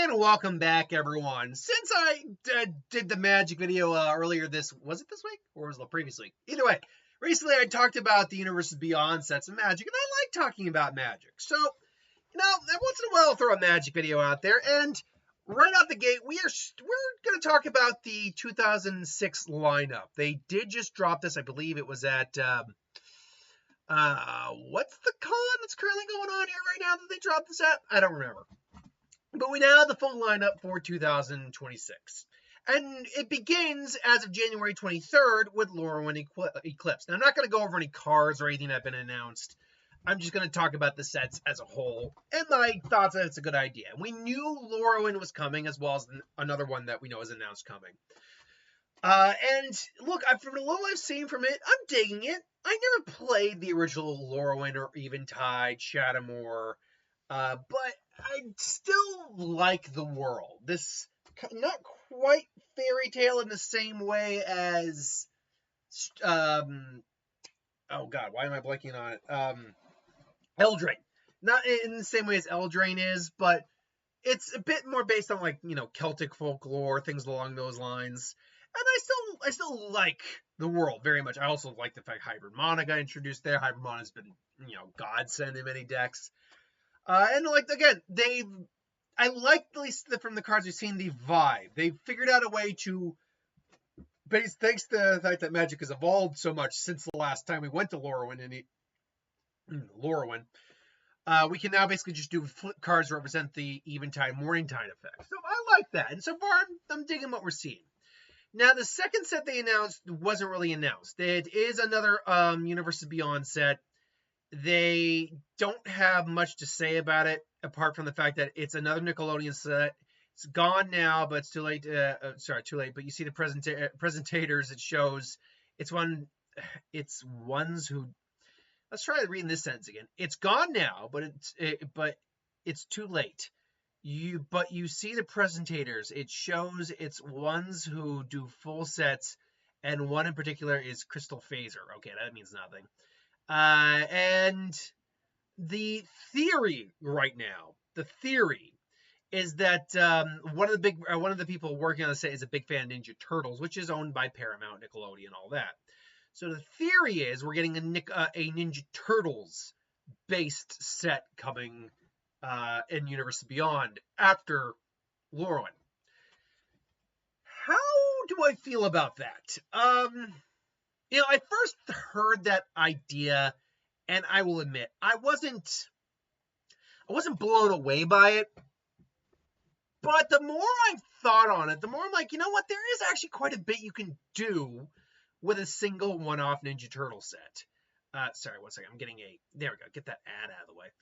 And welcome back, everyone. Since I did the Magic video earlier was it this week? Or was it the previous week? Either way, recently I talked about the Universes Beyond sets of Magic, and I like talking about Magic. So, once in a while I'll throw a Magic video out there, and right out the gate, we're going to talk about the 2006 lineup. They did just drop this. I believe it was at... what's the con that's currently going on here right now that they dropped this at? I don't remember. But we now have the full lineup for 2026. And it begins as of January 23rd with Lorwyn Eclipse. Now, I'm not going to go over any cards or anything that have been announced. I'm just going to talk about the sets as a whole and my thoughts that it's a good idea. We knew Lorwyn was coming, as well as another one that we know is announced coming. And look, from the little I've seen from it, I'm digging it. I never played the original Lorwyn or Eventide, Shadowmoor, but I still like the world. This, not quite fairy tale in the same way as, oh god, why am I blanking on it? Eldraine. Not in the same way as Eldraine is, but it's a bit more based on, like, Celtic folklore, things along those lines. And I still like the world very much. I also like the fact Hybrid Mana got introduced there. Hybrid Mana's been, godsend in many decks. And again, I like, at least from the cards we've seen, the vibe. They've figured out a way to, thanks to the fact that Magic has evolved so much since the last time we went to Lorwyn, we can now basically just do flip cards that represent the Eventide, Morningtide effect. So I like that. And so far, I'm digging what we're seeing. Now, the second set they announced wasn't really announced. It is another Universes Beyond set. They don't have much to say about it, apart from the fact that it's another Nickelodeon set. It's gone now, but it's too late. Too late. But you see the presentators. It shows it's ones who. Let's try reading this sentence again. It's gone now, but it's too late. But you see the presentators. It shows it's ones who do full sets, and one in particular is Crystal Phaser. Okay, that means nothing. And the theory right now, is that one of the people working on the set is a big fan of Ninja Turtles, which is owned by Paramount, Nickelodeon, all that. So the theory is we're getting a Ninja Turtles based set coming in Universes Beyond after Lorwyn. How do I feel about that? I first heard that idea, and I will admit, I wasn't blown away by it. But the more I've thought on it, the more I'm like, you know what? There is actually quite a bit you can do with a single one-off Ninja Turtle set. Sorry, one second. There we go. Get that ad out of the way.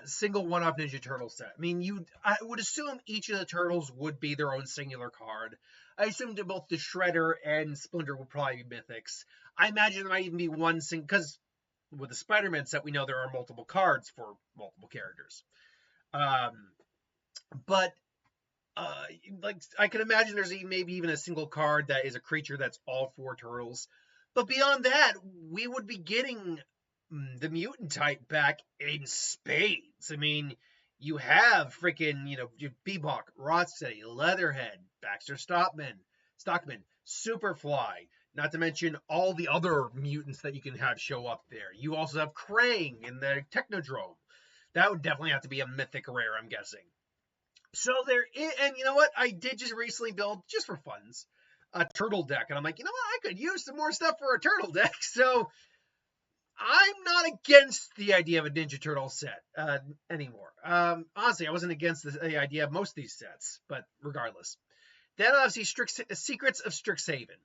Single one-off Ninja Turtle set. I mean, I would assume each of the turtles would be their own singular card. I assume that both the Shredder and Splinter would probably be mythics. I imagine there might even be one because with the Spider-Man set, we know there are multiple cards for multiple characters. But I can imagine there's maybe even a single card that is a creature that's all four turtles. But beyond that, we would be getting the mutant type back in spades. I mean, you have freaking, Bebop, Rocksteady, Leatherhead, Baxter Stockman, Superfly, not to mention all the other mutants that you can have show up there. You also have Krang in the Technodrome. That would definitely have to be a mythic rare, I'm guessing. So there is, and you know what? I did just recently build, just for funds, a turtle deck. And I'm like, you know what? I could use some more stuff for a turtle deck. So I'm not against the idea of a Ninja Turtle set anymore. Honestly, I wasn't against the idea of most of these sets, but regardless. Then obviously Secrets of Strixhaven.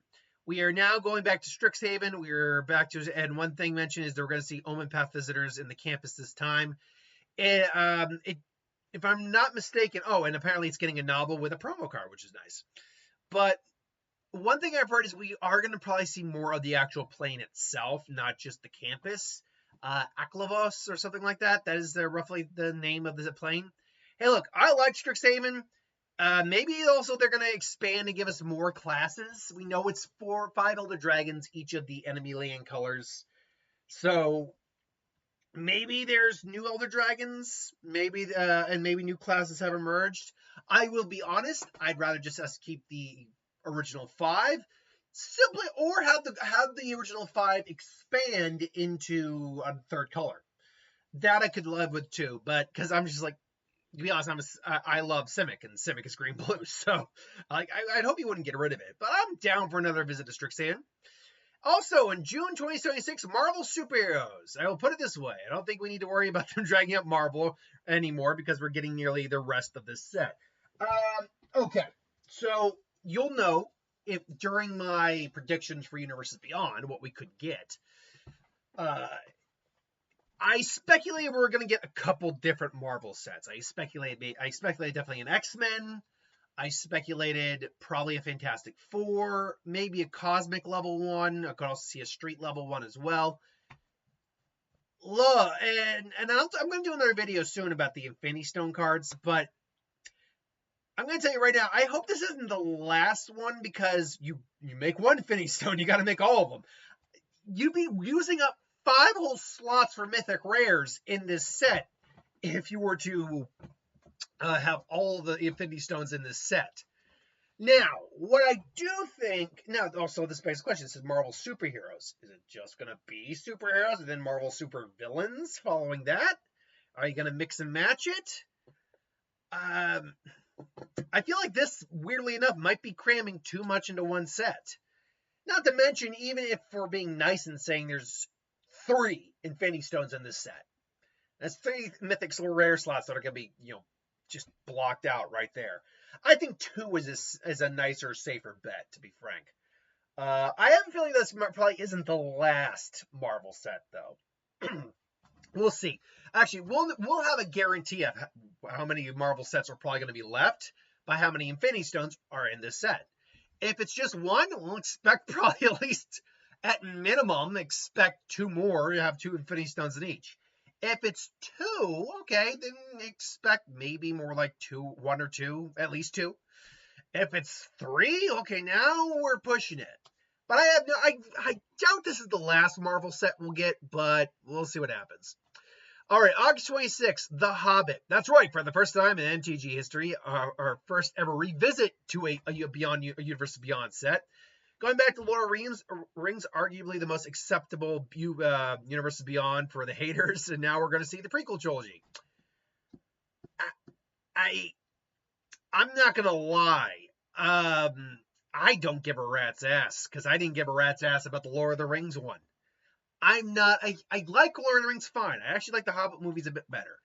We are now going back to Strixhaven. We're back to, and one thing mentioned is that we're going to see Omen Path visitors in the campus this time. If I'm not mistaken, and apparently it's getting a novel with a promo card, which is nice. But one thing I've heard is we are going to probably see more of the actual plane itself, not just the campus. Aklavos or something like that. That is roughly the name of the plane. Hey, look, I like Strixhaven. Maybe also they're going to expand and give us more classes. We know it's 4 or 5 Elder Dragons, each of the enemy land colors. So maybe there's new Elder Dragons, maybe new classes have emerged. I will be honest, I'd rather just us keep the original 5, simply, or have the original 5 expand into a third color. That I could live with too, but because I'm just like, to be honest, I love Simic, and Simic is green blue, so like I'd hope you wouldn't get rid of it. But I'm down for another visit to Strixhaven. Also, in June 2076, Marvel Superheroes. I will put it this way: I don't think we need to worry about them dragging up Marvel anymore because we're getting nearly the rest of this set. Okay, so you'll know if during my predictions for Universes Beyond what we could get. I speculated we were going to get a couple different Marvel sets. I speculated definitely an X-Men. I speculated probably a Fantastic Four, maybe a Cosmic level one. I could also see a Street level one as well. Look, and I'm going to do another video soon about the Infinity Stone cards, but I'm going to tell you right now, I hope this isn't the last one, because you make one Infinity Stone, you got to make all of them. You'd be using up 5 whole slots for Mythic Rares in this set if you were to have all the Infinity Stones in this set. Now, what I do think, now also this begs the question, this is Marvel Superheroes. Is it just going to be superheroes and then Marvel Super Villains following that? Are you going to mix and match it? I feel like this, weirdly enough, might be cramming too much into one set. Not to mention, even if we're being nice and saying there's 3 Infinity Stones in this set, that's 3 Mythic Rare slots that are going to be, just blocked out right there. I think 2 is a nicer, safer bet, to be frank. I have a feeling this probably isn't the last Marvel set, though. We'll see. Actually, we'll have a guarantee of how many Marvel sets are probably going to be left by how many Infinity Stones are in this set. If it's just 1, we'll expect probably at least, at minimum, expect 2 more. You have 2 Infinity Stones in each. If it's 2, okay, then expect maybe more like 1 or 2, at least 2. If it's 3, okay, now we're pushing it. But I doubt this is the last Marvel set we'll get, but we'll see what happens. All right, August 26th, The Hobbit. That's right, for the first time in MTG history, our first ever revisit to a Universes Beyond set. Going back to Lord of the Rings, arguably the most acceptable Universes Beyond for the haters, and now we're going to see the prequel trilogy. I'm not going to lie. I don't give a rat's ass, because I didn't give a rat's ass about the Lord of the Rings one. I like Lord of the Rings fine. I actually like the Hobbit movies a bit better.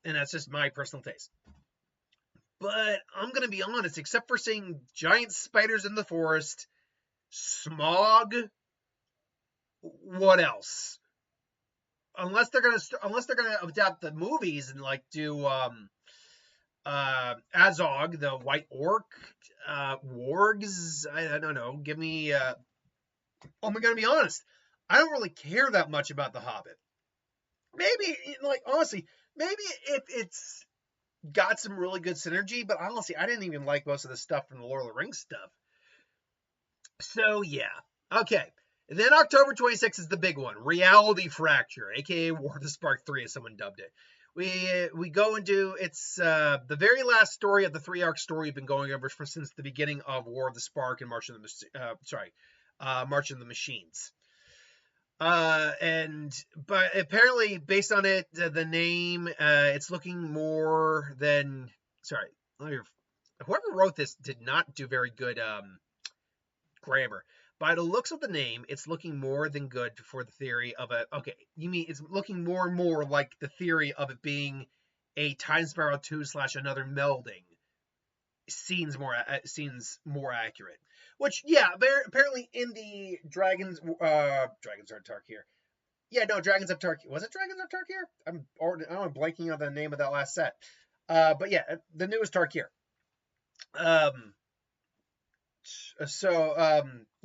And that's just my personal taste. But I'm going to be honest, except for seeing giant spiders in the forest, smog, what else? Unless they're going to adapt the movies and like do Azog, the White Orc, wargs, I don't know. Give me I'm going to be honest, I don't really care that much about The Hobbit. Maybe, like, honestly, maybe if it's got some really good synergy, but honestly, I didn't even like most of the stuff from the Lord of the Rings stuff. So, yeah. Okay. And then October 26th is the big one, Reality Fracture, aka War of the Spark 3, as someone dubbed it. We go into, it's the very last story of the 3-arc story we've been going over since the beginning of War of the Spark and March of the Machines. But apparently, based on it, the name, it's looking more than, whoever wrote this did not do very good grammar. By the looks of the name, it's looking more than good for the theory of you mean it's looking more and more like the theory of it being a Time Spiral 2 / another melding seems more accurate. Which, yeah, apparently in the Dragons of Tarkir. Yeah, no, Dragons of Tarkir. Was it Dragons of Tarkir? I'm blanking on the name of that last set. But yeah, the newest Tarkir.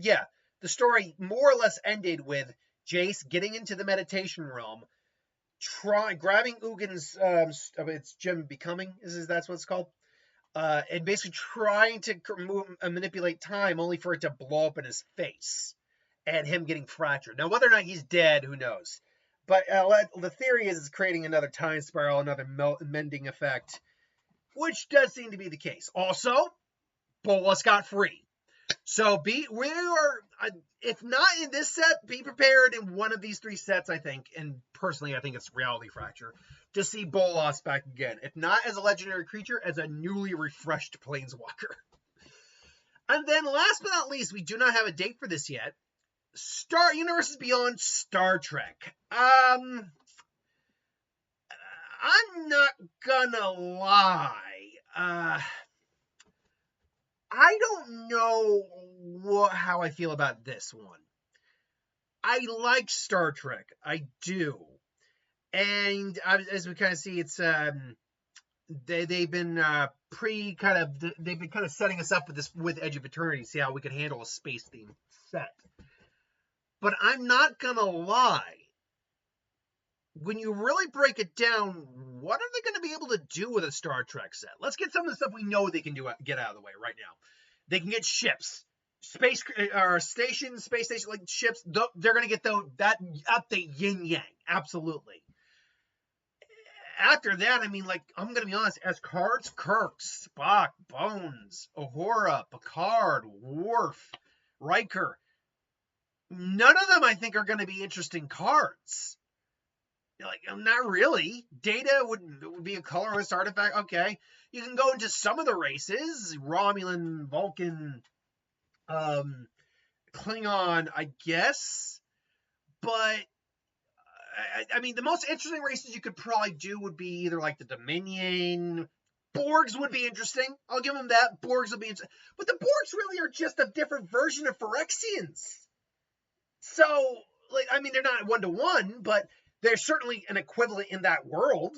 Yeah, the story more or less ended with Jace getting into the meditation realm, grabbing Ugin's, it's Gem Becoming, that's what it's called, and basically trying to manipulate time, only for it to blow up in his face, and him getting fractured. Now, whether or not he's dead, who knows? But the theory is it's creating another time spiral, another mending effect, which does seem to be the case. Also, Bolas got free. So if not in this set, be prepared in one of these 3 sets, I think. And personally, I think it's Reality Fracture to see Bolas back again. If not as a legendary creature, as a newly refreshed Planeswalker. And then last but not least, we do not have a date for this yet. Star Universes Beyond Star Trek. I'm not gonna lie. I don't know how I feel about this one. I like Star Trek. I do. And as we kind of see, it's they've been they've been kind of setting us up with Edge of Eternity, see how we can handle a space theme set. But I'm not gonna lie. When you really break it down, what are they going to be able to do with a Star Trek set? Let's get some of the stuff we know they can do. Get out of the way right now. They can get ships, space station, like ships. They're going to get that up the yin yang, absolutely. After that, I mean, like, I'm going to be honest. As cards, Kirk, Spock, Bones, Uhura, Picard, Worf, Riker. None of them, I think, are going to be interesting cards. Like, not really. Data would be a colorless artifact. Okay. You can go into some of the races. Romulan, Vulcan, Klingon, I guess. But, I mean, the most interesting races you could probably do would be either like the Dominion. Borgs would be interesting. I'll give them that. Borgs will be interesting. But the Borgs really are just a different version of Phyrexians. So, like, I mean, they're not 1-to-1, but there's certainly an equivalent in that world.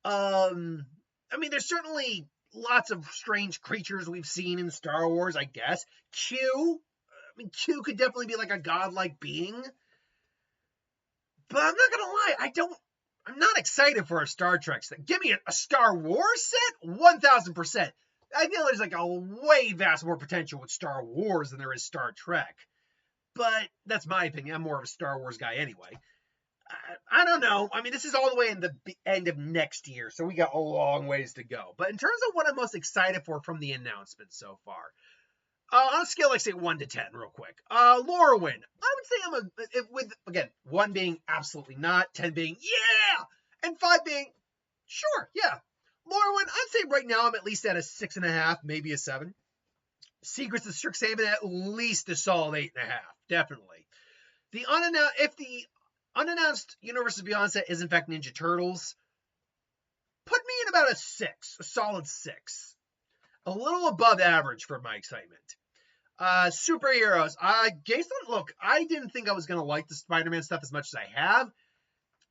I mean, there's certainly lots of strange creatures we've seen in Star Wars, I guess. Q could definitely be like a godlike being. But I'm not gonna lie, I'm not excited for a Star Trek set. Give me a Star Wars set? 1000%. I feel there's like a way vast more potential with Star Wars than there is Star Trek. But that's my opinion. I'm more of a Star Wars guy anyway. I don't know. I mean, this is all the way in the end of next year, so we got a long ways to go. But in terms of what I'm most excited for from the announcement so far, on a scale, like, say, 1 to 10, real quick. Lorwyn, I would say with, again, 1 being absolutely not, 10 being, yeah, and 5 being, sure, yeah. Lorwyn, I'd say right now I'm at least at a 6.5, maybe a 7. Secrets of Strixhaven, at least a solid 8.5, definitely. If the unannounced Universes Beyond set is in fact Ninja Turtles, put me in about a 6, a solid 6. A little above average for my excitement. Superheroes. Look, I didn't think I was going to like the Spider-Man stuff as much as I have.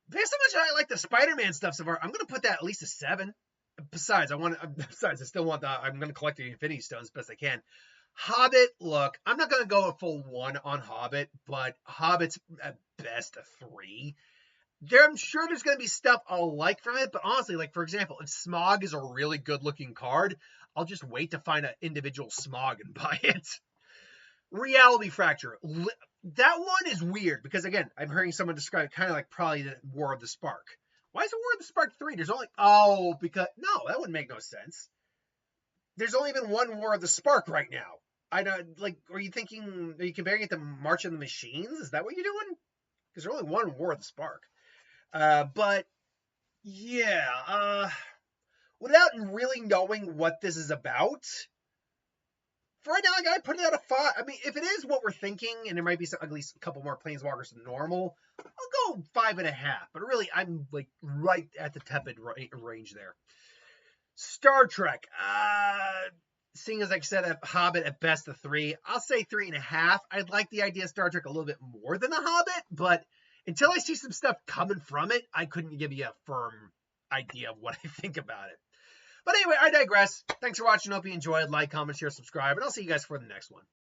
Based on how much I like the Spider-Man stuff so far, I'm going to put that at least a 7. Besides, I still want I'm going to collect the Infinity Stones as best I can. Hobbit, look, I'm not going to go a full 1 on Hobbit, but Hobbit's at best a 3. I'm sure there's going to be stuff I'll like from it, but honestly, like, for example, if Smog is a really good-looking card, I'll just wait to find an individual Smog and buy it. Reality Fracture. That one is weird, because, again, I'm hearing someone describe it kind of like probably the War of the Spark. Why is it War of the Spark 3? There's only... Oh, because... No, that wouldn't make no sense. There's only been 1 War of the Spark right now. I don't, like, are you comparing it to March of the Machines? Is that what you're doing? Because there's only 1 War of the Spark. But, yeah, without really knowing what this is about, for right now, like, I put it at a 5. I mean, if it is what we're thinking, and there might be at least a couple more Planeswalkers than normal, I'll go 5.5. But really, I'm, like, right at the tepid range there. Star Trek, seeing as I said, a Hobbit at best a 3, I'll say 3.5. I'd like the idea of Star Trek a little bit more than a Hobbit, but until I see some stuff coming from it, I couldn't give you a firm idea of what I think about it. But anyway, I digress. Thanks for watching. Hope you enjoyed. Like, comment, share, subscribe, and I'll see you guys for the next one.